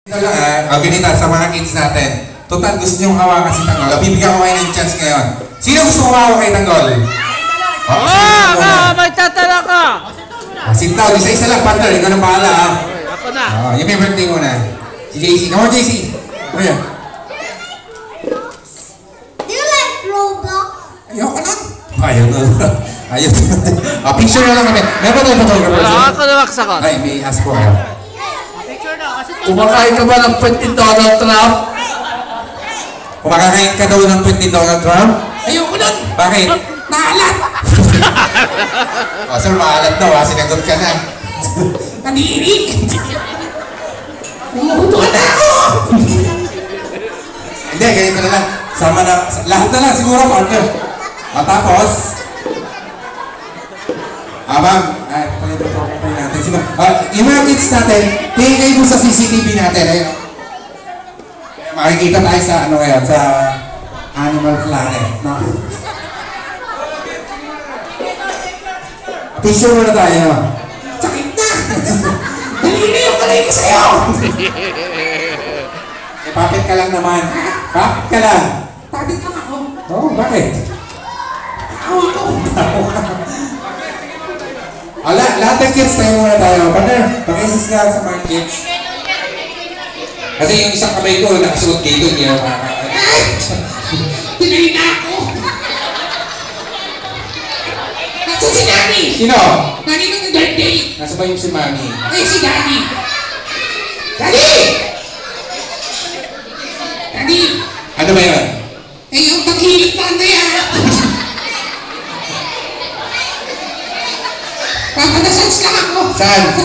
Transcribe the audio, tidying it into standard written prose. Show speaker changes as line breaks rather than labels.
Ito lang ganito sa mga kids natin. Total gusto niyong hawakan si Tanggol. Bibigyan ko kayo ng chance ngayon. Sino gusto hawakan kay Tanggol?
Magtatala ka!
Sit down, isa-isa lang, partner. Ikaw nang bahala, ha?
Ako na.
Yung may birthday mo na. Si JC. Come on, JC. Ano yan?
Do you like Roblox?
Ayoko na. Ayaw na. Ayaw na. Picture na lang kami. Meron tayo photographer.
Ako na maksa ko.
Ay, may ask po kayo.
Kumakain ka ba ng puwet ni Donald Trump?
Kumakain ka daw ng puwet ni Donald Trump?
Ayoko nun!
Bakit? Maalat! Sir, maalat daw ha. Sinagot ka na. Naniinig! Umuhutuan na ako! Hindi, ganito na lang. Sama na. Lahat na lang siguro, partner. Matapos. Ma'am. Pag-ipag-ipag natin. Yung mga kids natin, tingin kayo mo sa CCTV natin. Makikita tayo sa ano ngayon, sa Animal Planet. No? Picture muna tayo. Sakit na! Dalili yung kalay ko sa'yo! Papit ka lang naman. Papit ka lang. Papit lang ako. Oo, bakit? Awa ko. Lahat ng kids tayo muna tayo. Partner, pag-isis nga sa mga kids. Kasi yung isang kamay ko, nakasuot dito. Tinay na ako! Nasa si Daddy! Sino? Nani ng birthday! Nasa ba yung si Mami? Ay, si Daddy! Daddy! Daddy! Ano ba yun? Eh, yung pag-hilip na ano yan! Papadasans lang ako! Saan? Sa